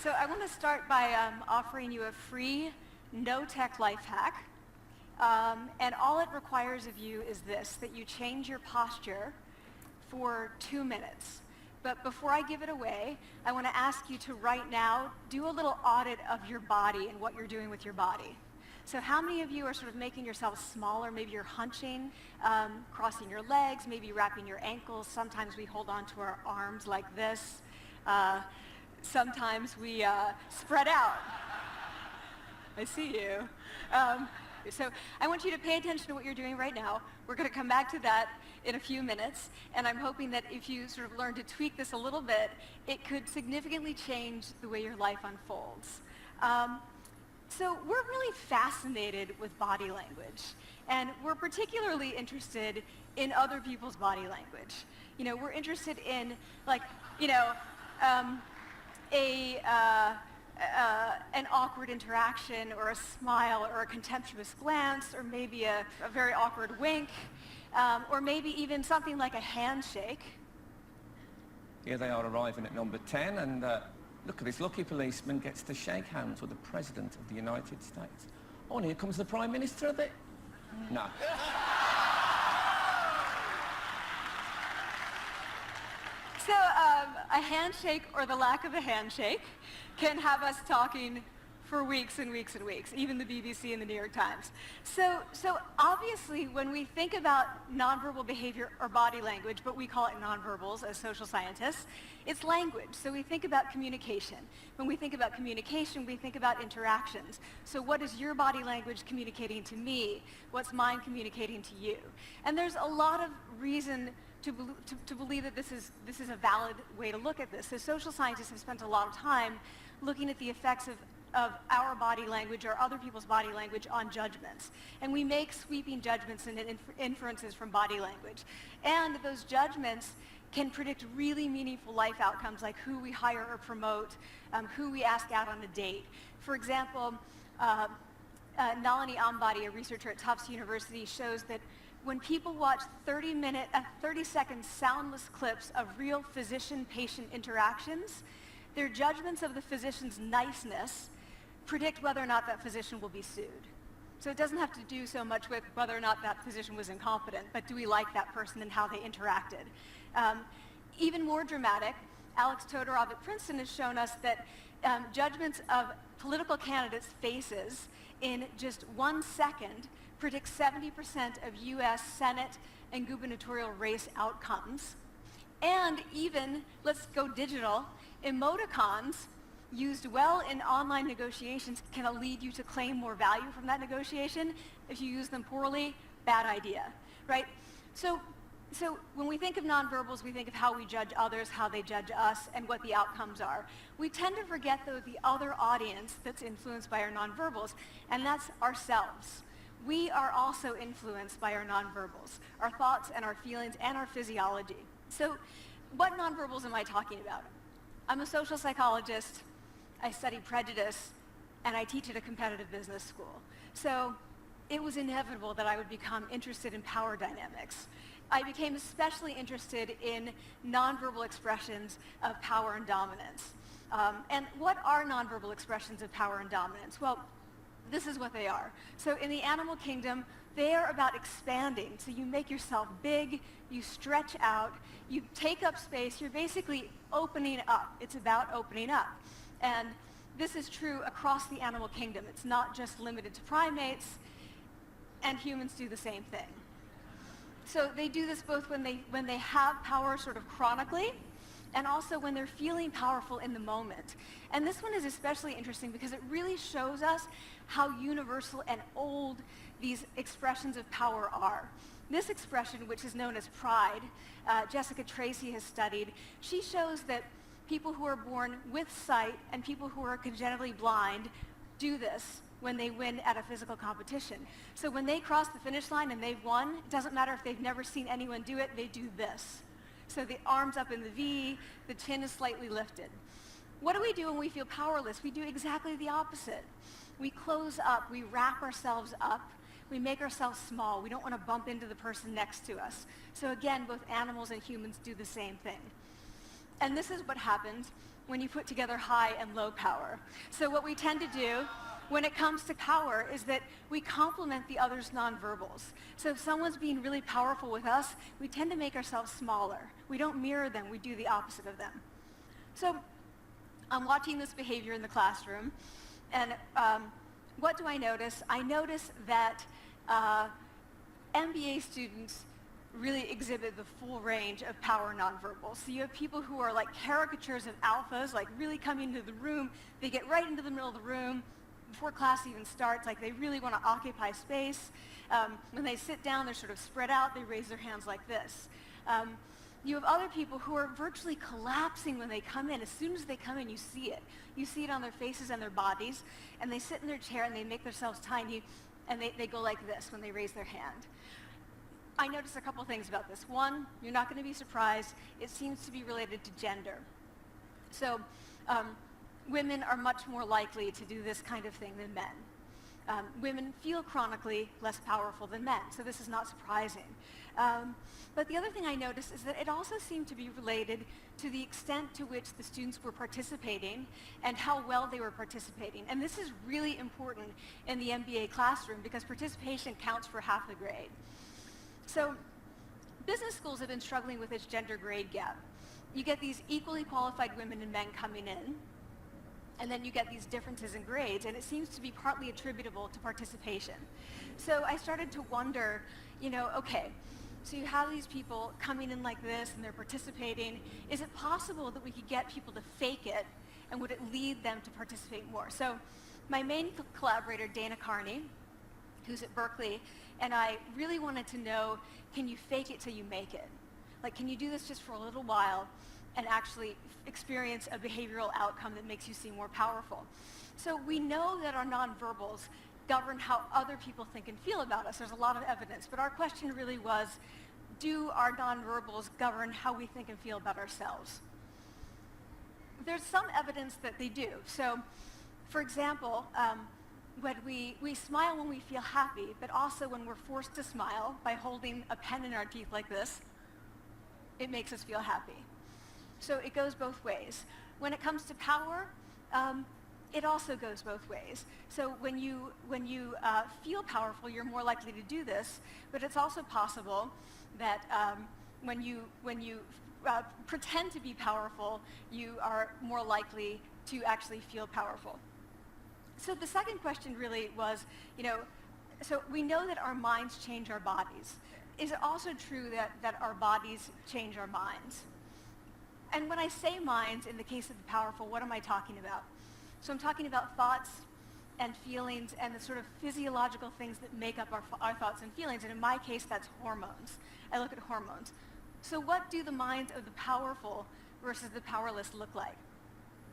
So I want to start by offering you a free, no-tech life hack. And all it requires of you is this, that you change your posture for 2 minutes. But before I give it away, I want to ask you to right now do a little audit of your body and what you're doing with your body. So how many of you are sort of making yourselves smaller? Maybe you're hunching, crossing your legs, maybe wrapping your ankles. Sometimes we hold on to our arms like this. Sometimes we spread out. I see you. So I want you to pay attention to what you're doing right now. We're going to come back to that in a few minutes, and I'm hoping that if you sort of learn to tweak this a little bit, it could significantly change the way your life unfolds. So we're really fascinated with body language, and we're particularly interested in other people's body language. You know, we're interested in, like, you know, an awkward interaction or a smile or a contemptuous glance or maybe a very awkward wink or maybe even something like a handshake. Here they are arriving at number 10 and look at this lucky policeman gets to shake hands with the President of the United States. Oh, and here comes the Prime Minister of it. No. So a handshake or the lack of a handshake can have us talking for weeks and weeks and weeks, even the BBC and the New York Times. So obviously when we think about nonverbal behavior or body language, but we call it nonverbals as social scientists, it's language. So we think about communication. When we think about communication, we think about interactions. So what is your body language communicating to me? What's mine communicating to you? And there's a lot of reason to believe that this is a valid way to look at this. So social scientists have spent a lot of time looking at the effects of our body language or other people's body language on judgments. And we make sweeping judgments and inferences from body language. And those judgments can predict really meaningful life outcomes like who we hire or promote, who we ask out on a date. For example, Nalini Ambady, a researcher at Tufts University, shows that when people watch 30-second soundless clips of real physician-patient interactions, their judgments of the physician's niceness predict whether or not that physician will be sued. So it doesn't have to do so much with whether or not that physician was incompetent, but do we like that person and how they interacted? Even more dramatic, Alex Todorov at Princeton has shown us that judgments of political candidates' faces in just 1 second predicts 70% of US Senate and gubernatorial race outcomes. And even, let's go digital, emoticons used well in online negotiations can lead you to claim more value from that negotiation. If you use them poorly, bad idea, right? So when we think of nonverbals, we think of how we judge others, how they judge us, and what the outcomes are. We tend to forget, though, the other audience that's influenced by our nonverbals, and that's ourselves. We are also influenced by our nonverbals, our thoughts and our feelings and our physiology. So what nonverbals am I talking about? I'm a social psychologist, I study prejudice, and I teach at a competitive business school. So it was inevitable that I would become interested in power dynamics. I became especially interested in nonverbal expressions of power and dominance. And what are nonverbal expressions of power and dominance? Well, this is what they are. So in the animal kingdom, they are about expanding. So you make yourself big, you stretch out, you take up space, you're basically opening up. It's about opening up. And this is true across the animal kingdom. It's not just limited to primates, and humans do the same thing. So they do this both when they have power sort of chronically, and also when they're feeling powerful in the moment. And this one is especially interesting because it really shows us how universal and old these expressions of power are. This expression, which is known as pride, Jessica Tracy has studied, she shows that people who are born with sight and people who are congenitally blind do this when they win at a physical competition. So when they cross the finish line and they've won, it doesn't matter if they've never seen anyone do it, they do this. So the arms up in the V, the chin is slightly lifted. What do we do when we feel powerless? We do exactly the opposite. We close up, we wrap ourselves up, we make ourselves small. We don't want to bump into the person next to us. So again, both animals and humans do the same thing. And this is what happens when you put together high and low power. So what we tend to do when it comes to power is that we complement the other's nonverbals. So if someone's being really powerful with us, we tend to make ourselves smaller. We don't mirror them, we do the opposite of them. So I'm watching this behavior in the classroom, and what do I notice? I notice that MBA students really exhibit the full range of power nonverbals. So you have people who are like caricatures of alphas, like really coming into the room. They get right into the middle of the room before class even starts, like they really want to occupy space. When they sit down, they're sort of spread out. They raise their hands like this. You have other people who are virtually collapsing when they come in. As soon as they come in, you see it. You see it on their faces and their bodies, and they sit in their chair and they make themselves tiny, and they go like this when they raise their hand. I noticed a couple things about this. One, you're not going to be surprised. It seems to be related to gender. So women are much more likely to do this kind of thing than men. Women feel chronically less powerful than men, so this is not surprising. But the other thing I noticed is that it also seemed to be related to the extent to which the students were participating and how well they were participating. And this is really important in the MBA classroom because participation counts for half the grade. So business schools have been struggling with this gender grade gap. You get these equally qualified women and men coming in, and then you get these differences in grades, and it seems to be partly attributable to participation. So I started to wonder, okay, so you have these people coming in like this, and they're participating. Is it possible that we could get people to fake it, and would it lead them to participate more? So my main collaborator, Dana Carney, who's at Berkeley, and I really wanted to know, can you fake it till you make it? Like, can you do this just for a little while and actually experience a behavioral outcome that makes you seem more powerful? So we know that our nonverbals govern how other people think and feel about us. There's a lot of evidence, but our question really was, do our nonverbals govern how we think and feel about ourselves? There's some evidence that they do. So, for example, when we smile when we feel happy, but also when we're forced to smile by holding a pen in our teeth like this, it makes us feel happy. So it goes both ways. When it comes to power, it also goes both ways. So when you feel powerful, you're more likely to do this, but it's also possible that when you pretend to be powerful, you are more likely to actually feel powerful. So the second question really was, so we know that our minds change our bodies. Is it also true that our bodies change our minds? And when I say minds, in the case of the powerful, what am I talking about? So I'm talking about thoughts and feelings and the sort of physiological things that make up our thoughts and feelings. And in my case, that's hormones. I look at hormones. So what do the minds of the powerful versus the powerless look like?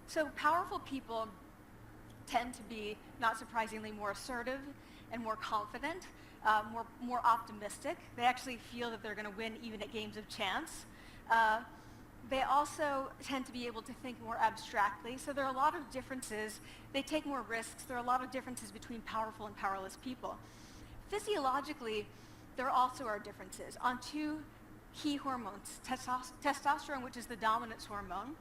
So powerful people tend to be, not surprisingly, more assertive and more confident, more optimistic. They actually feel that they're going to win even at games of chance. They also tend to be able to think more abstractly. So there are a lot of differences. They take more risks. There are a lot of differences between powerful and powerless people. Physiologically, there also are differences on two key hormones, testosterone, which is the dominance hormone,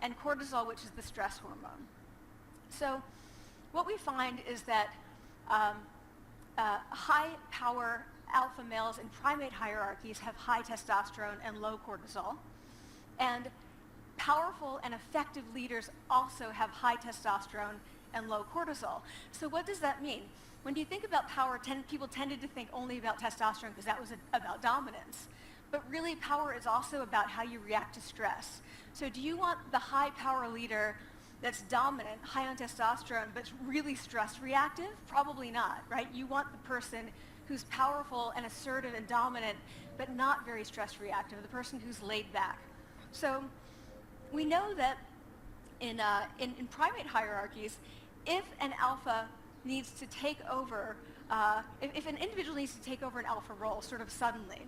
and cortisol, which is the stress hormone. So what we find is that high-power alpha males in primate hierarchies have high testosterone and low cortisol. And powerful and effective leaders also have high testosterone and low cortisol. So what does that mean? When you think about power, people tended to think only about testosterone because that was about dominance. But really, power is also about how you react to stress. So do you want the high-power leader that's dominant, high on testosterone, but really stress reactive? Probably not, right? You want the person who's powerful and assertive and dominant, but not very stress reactive, the person who's laid back. So we know that in primate hierarchies, if an alpha needs to take over, if an individual needs to take over an alpha role sort of suddenly,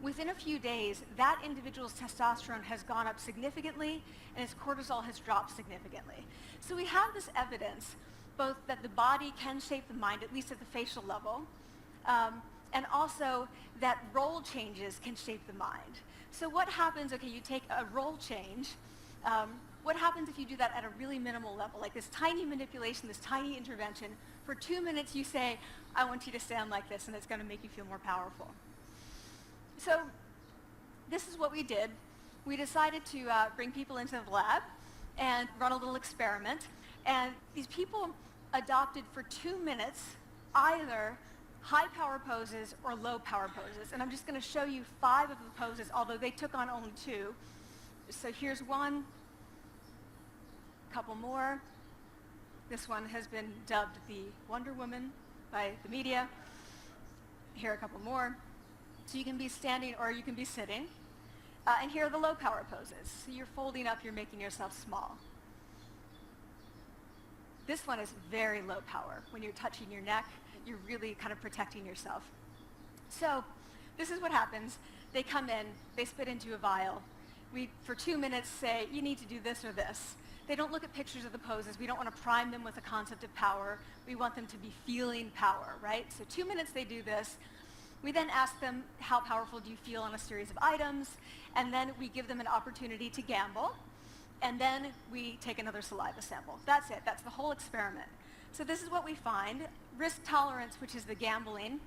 within a few days, that individual's testosterone has gone up significantly and his cortisol has dropped significantly. So we have this evidence, both that the body can shape the mind, at least at the facial level, and also that role changes can shape the mind. So what happens, okay, you take a role change, what happens if you do that at a really minimal level, like this tiny manipulation, this tiny intervention? For 2 minutes you say, I want you to stand like this, and it's going to make you feel more powerful. So this is what we did. We decided to bring people into the lab and run a little experiment. And these people adopted for 2 minutes either high power poses or low power poses. And I'm just going to show you 5 of the poses, although they took on only 2. So here's one, a couple more. This one has been dubbed the Wonder Woman by the media. Here are a couple more. So you can be standing or you can be sitting. And here are the low power poses. So you're folding up, you're making yourself small. This one is very low power. When you're touching your neck, you're really kind of protecting yourself. So this is what happens. They come in, they spit into a vial. We, for 2 minutes, say, you need to do this or this. They don't look at pictures of the poses. We don't want to prime them with the concept of power. We want them to be feeling power, right? So 2 minutes they do this. We then ask them, how powerful do you feel on a series of items? And then we give them an opportunity to gamble. And then we take another saliva sample. That's it. That's the whole experiment. So this is what we find. Risk tolerance, which is the gambling.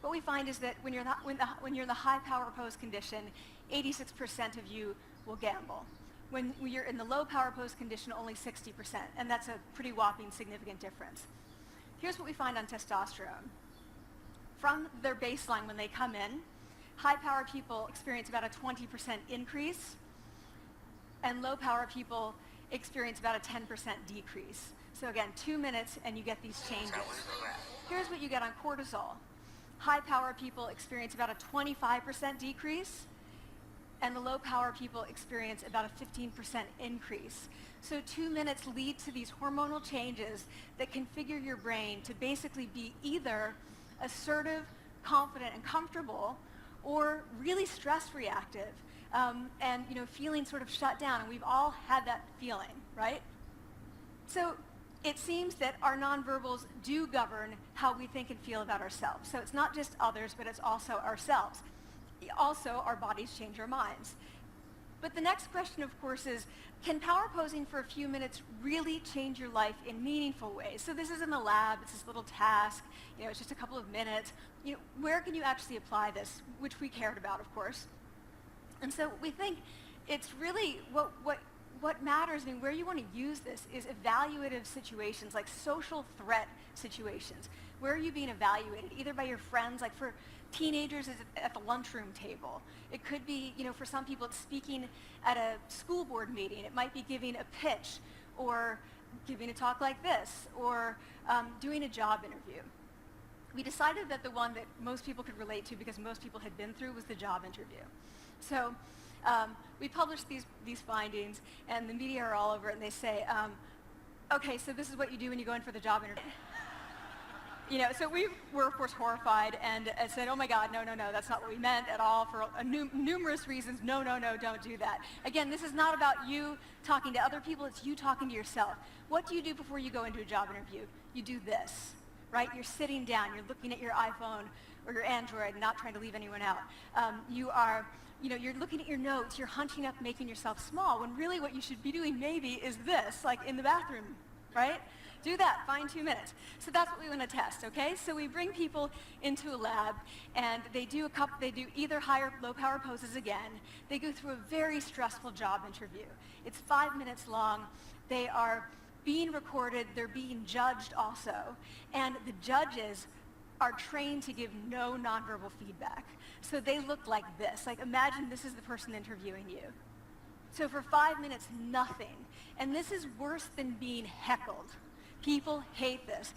What we find is that when you're in the high power pose condition, 86% of you will gamble. When you're in the low power pose condition, only 60%. And that's a pretty whopping significant difference. Here's what we find on testosterone. From their baseline when they come in, high power people experience about a 20% increase, and low power people experience about a 10% decrease. So again, 2 minutes and you get these changes. Here's what you get on cortisol. High power people experience about a 25% decrease, and the low power people experience about a 15% increase. So 2 minutes lead to these hormonal changes that configure your brain to basically be either assertive, confident, and comfortable, or really stress reactive, and feeling sort of shut down. And we've all had that feeling, right? So it seems that our nonverbals do govern how we think and feel about ourselves. So it's not just others, but it's also ourselves. Also, our bodies change our minds. But the next question, of course, is, can power posing for a few minutes really change your life in meaningful ways? So this is in the lab, it's this little task, it's just a couple of minutes. Where can you actually apply this, which we cared about, of course. And so we think it's really what matters, where you want to use this is evaluative situations, like social threat situations. Where are you being evaluated, either by your friends, like for teenagers is at the lunchroom table. It could be, for some people it's speaking at a school board meeting. It might be giving a pitch or giving a talk like this or doing a job interview. We decided that the one that most people could relate to, because most people had been through, was the job interview. So we published these findings, and the media are all over it, and they say, okay, so this is what you do when you go in for the job interview. So we were, of course, horrified and said, oh my God, no, that's not what we meant at all for numerous reasons. No, don't do that. Again, this is not about you talking to other people, it's you talking to yourself. What do you do before you go into a job interview? You do this, right? You're sitting down, you're looking at your iPhone or your Android, not trying to leave anyone out. You're looking at your notes, you're hunching up, making yourself small, when really what you should be doing maybe is this, like in the bathroom, right? Do that, find 2 minutes. So that's what we want to test, okay? So we bring people into a lab, and they do either high or low power poses again. They go through a very stressful job interview. It's 5 minutes long. They are being recorded. They're being judged also. And the judges are trained to give no nonverbal feedback. So they look like this. Like, imagine this is the person interviewing you. So for 5 minutes, nothing. And this is worse than being heckled. People hate this.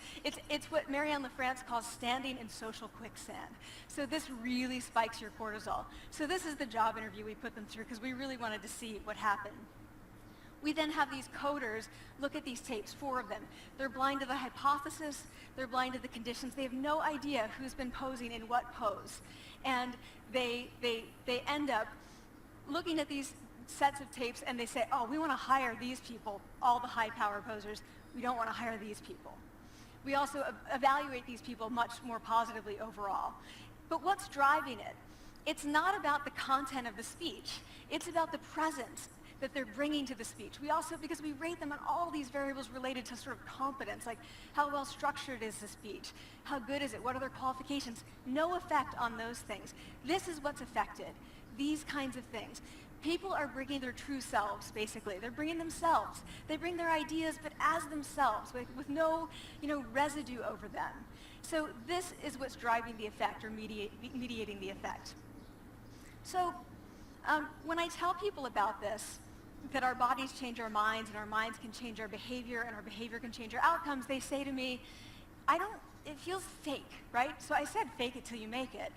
It's what Marianne LaFrance calls standing in social quicksand. So this really spikes your cortisol. So this is the job interview we put them through because we really wanted to see what happened. We then have these coders look at these tapes, 4 of them. They're blind to the hypothesis, they're blind to the conditions. They have no idea who's been posing in what pose. And they end up looking at these sets of tapes and they say, oh, we want to hire these people, all the high power posers. We don't want to hire these people. We also evaluate these people much more positively overall. But what's driving it? It's not about the content of the speech. It's about the presence. that they're bringing to the speech. We also, because we rate them on all these variables related to sort of competence, like how well structured is the speech, how good is it, what are their qualifications, no effect on those things. This is what's affected, these kinds of things. People are bringing their true selves, basically. They're bringing themselves. They bring their ideas, but as themselves, with no, residue over them. So this is what's driving the effect, or mediating the effect. So when I tell people about this, that our bodies change our minds, and our minds can change our behavior, and our behavior can change our outcomes, they say to me, it feels fake, right? So I said, fake it till you make it.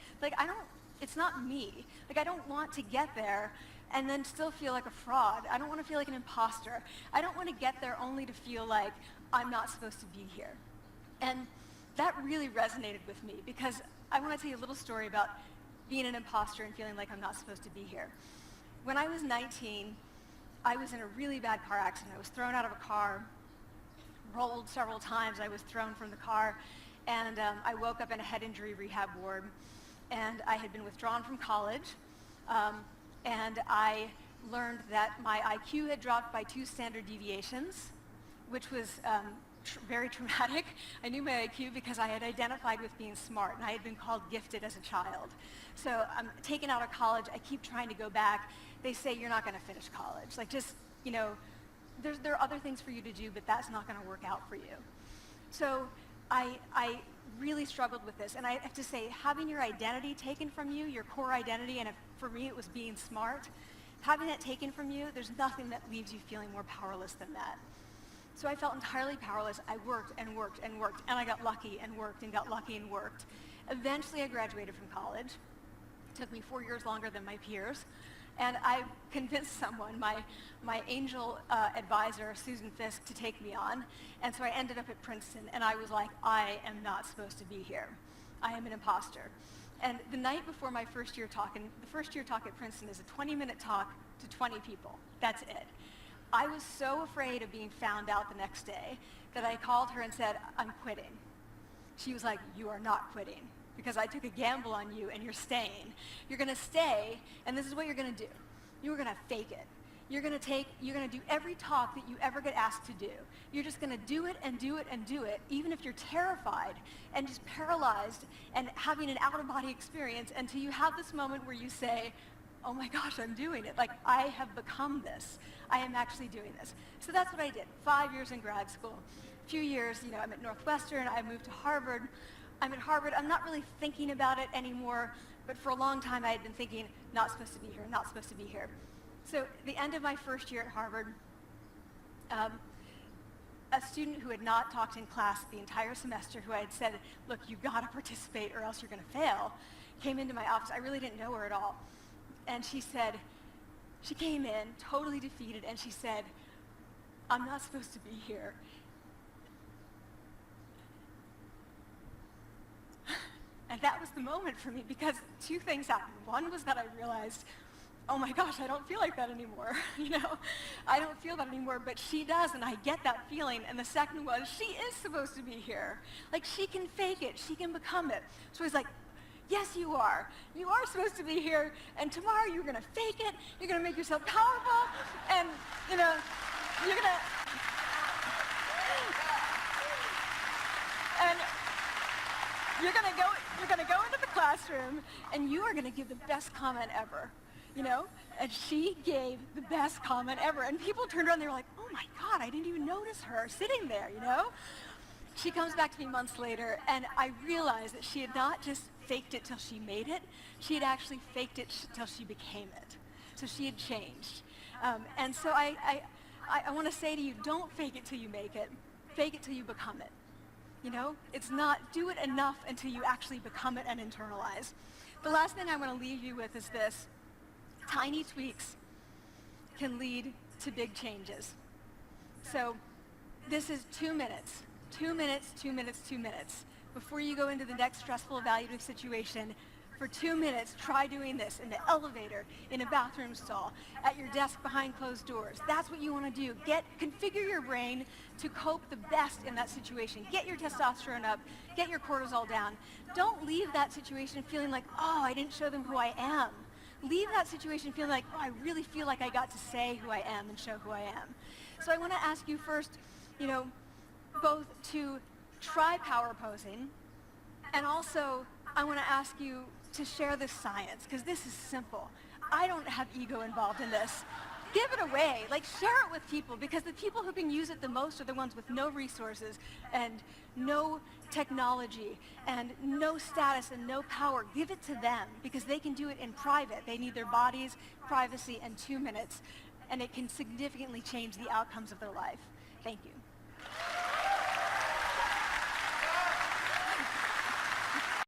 It's not me. I don't want to get there and then still feel like a fraud. I don't want to feel like an imposter. I don't want to get there only to feel like I'm not supposed to be here. And that really resonated with me, because I want to tell you a little story about being an imposter and feeling like I'm not supposed to be here. When I was 19, I was in a really bad car accident. I was thrown out of a car, rolled several times. I was thrown from the car, and I woke up in a head injury rehab ward, and I had been withdrawn from college, and I learned that my IQ had dropped by 2 standard deviations, which was very traumatic. I knew my IQ because I had identified with being smart, and I had been called gifted as a child. So I'm taken out of college. I keep trying to go back. They say, you're not going to finish college. There are other things for you to do, but that's not going to work out for you. So I really struggled with this. And I have to say, having your identity taken from you, your core identity, and for me it was being smart, having that taken from you, there's nothing that leaves you feeling more powerless than that. So I felt entirely powerless. I worked and worked and worked, and I got lucky and worked and got lucky and worked. Eventually I graduated from college. It took me 4 years longer than my peers. And I convinced someone, my angel advisor, Susan Fisk, to take me on. And so I ended up at Princeton, and I was like, I am not supposed to be here. I am an imposter. And the night before my first year talk, and the first year talk at Princeton is a 20-minute talk to 20 people. That's it. I was so afraid of being found out the next day that I called her and said, I'm quitting. She was like, you are not quitting, because I took a gamble on you and you're staying. You're going to stay, and this is what you're going to do. You're going to fake it. You're going to do every talk that you ever get asked to do. You're just going to do it and do it and do it, even if you're terrified and just paralyzed and having an out-of-body experience, until you have this moment where you say, oh my gosh, I'm doing it. I have become this. I am actually doing this. So that's what I did. 5 years in grad school. A few years, I'm at Northwestern. I moved to Harvard. I'm at Harvard. I'm not really thinking about it anymore, but for a long time I had been thinking, not supposed to be here, not supposed to be here. So at the end of my first year at Harvard, a student who had not talked in class the entire semester, who I had said, look, you've got to participate or else you're going to fail, came into my office. I really didn't know her at all. And she came in totally defeated, and she said, I'm not supposed to be here. And that was the moment for me, because 2 things happened. One was that I realized, oh my gosh, I don't feel like that anymore. I don't feel that anymore, but she does, and I get that feeling. And the second was, she is supposed to be here. She can fake it, she can become it. So I was like, yes, you are. You are supposed to be here, and tomorrow you're going to fake it, you're going to make yourself powerful, and, you're going to... And you're going to go into the classroom, and you are going to give the best comment ever, And she gave the best comment ever. And people turned around, they were like, oh my God, I didn't even notice her sitting there, She comes back to me months later, and I realized that she had not just faked it till she made it, she had actually faked it till she became it. So she had changed. And so I want to say to you, don't fake it till you make it. Fake it till you become it. It's not do it enough until you actually become it and internalize. The last thing I want to leave you with is this. Tiny tweaks can lead to big changes. So this is 2 minutes. 2 minutes, 2 minutes, 2 minutes. Before you go into the next stressful evaluative situation, for 2 minutes, try doing this in the elevator, in a bathroom stall, at your desk behind closed doors. That's what you want to do. Configure your brain to cope the best in that situation. Get your testosterone up. Get your cortisol down. Don't leave that situation feeling like, oh, I didn't show them who I am. leave that situation feeling like, oh, I really feel like I got to say who I am and show who I am. So I want to ask you first, both to try power posing, and also I want to ask you to share this science, because this is simple. I don't have ego involved in this. Give it away, share it with people, because the people who can use it the most are the ones with no resources and no technology and no status and no power. Give it to them, because they can do it in private. They need their bodies, privacy, and 2 minutes, and it can significantly change the outcomes of their life. Thank you.